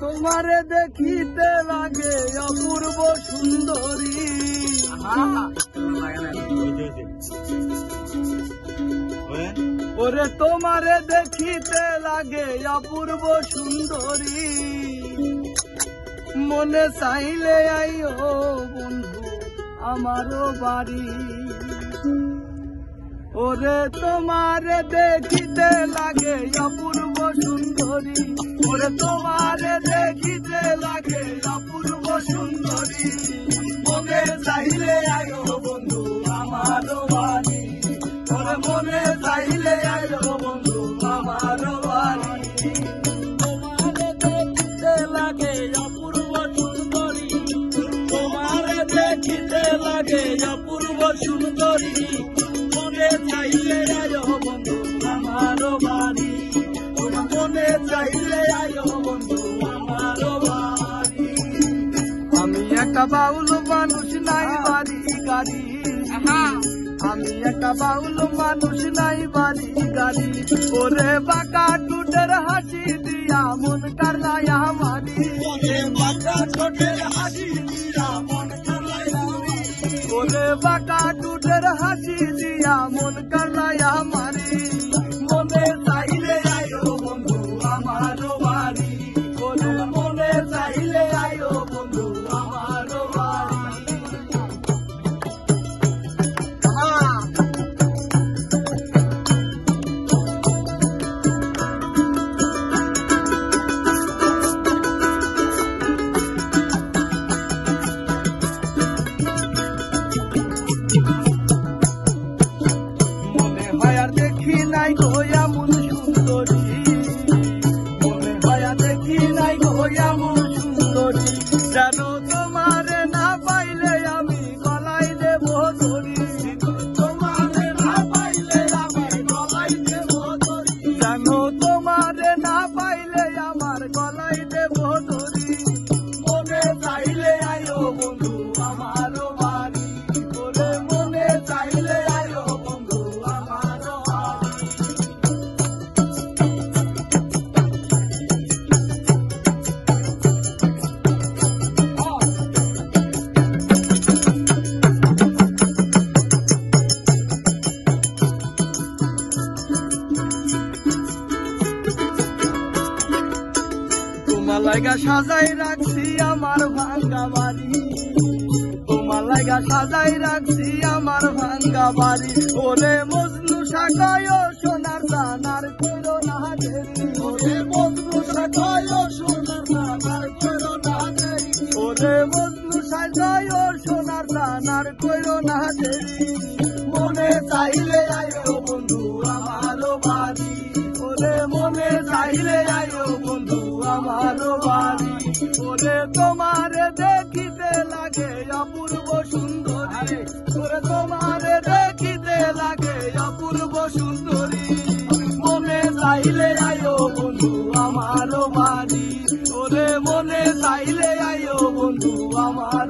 তোমারে দেখিতে লাগে অপূর্ব সুন্দরী, ওরে তোমারে দেখিতে লাগে অপূর্ব সুন্দরী, মনে চাইলে আইও বন্ধু আমারও বাড়ি। ওরে তোমারে দেখিতে লাগে অপূর্ব সুন্দরী, ওরে তোমারে দেখিতে লাগে অপূর্ব সুন্দরী, মনে চাইলে আইও বন্ধু আমারও বাড়ি। ওরে মনে চাইলে আইও বন্ধু আমারও বাড়ি। তোমারে দেখিতে লাগে অপূর্ব সুন্দরী, তোমারে দেখিতে লাগে অপূর্ব সুন্দরী, মনে চাইলে আইও বন্ধু আমারও বাড়ি। ওরে মনে চাইলে আইও বন্ধু আমারও বাড়ি। আমি একটা বাউল মানুষ নাই বাড়ি গাড়ি, আমি একটা বাউল মানুষ নাই বাড়ি গাড়ি, ওরে বাঁকা টুটের হাসি দিয়া মন কারলাই আমারি, ওরে বাঁকা টুটের হাসি দিয়া মন কারলাই আমারি, ওরে বাঁকা টুটের হাসি দিয়া মন কারলাই আমারি, মনে চাইলে আইও বন্ধু আমারও বাড়ি। ওরে মনে চাইলে আইও বন্ধু আমারও বাড়ি। মনে হয় আর দেখি নাই গো এমন সুন্দরী, মনে হয় আর দেখি নাই গো এমন সুন্দরী, যেন তোমারে না পাইলে আমি গলায় দেব ধরি, তোমারে না পাইলে আমি গলায় দেব ধরি, যেন তোমারে না পাইলে আমার গলায় দেব ধরি, মনে চাইলে আইও বন্ধু আমারও বাড়ি। ওরে মনে চাইলে আইও বন্ধু আমারও বাড়ি। তোমার লাগা সাজাই রাখছি আমার ভাঙ্গা বাড়ি, তোমার লাগা সাজাই রাখছি আমার ভাঙ্গা বাড়ি, ওরে মজনু সাকায় সোনার দানার কইরো না দেরি, ওরে মজনু সাকায় সোনার দানার কইরো না দেরি, ওরে মজনু সাকায় সোনার দানার কইরো না দেরি, মনে চাইলে আইও বন্ধু আমারও বাড়ি। ওরে মনে চাইলে আইও বন্ধু আমারও বাড়ি। ওরে তোমারে দেখিতে লাগে অপূর্ব সুন্দরী, ওরে তোমারে দেখিতে লাগে অপূর্ব সুন্দরী, মনে চাইলে আইও বন্ধু আমারও বাড়ি। ওরে মনে চাইলে আইও বন্ধু আমার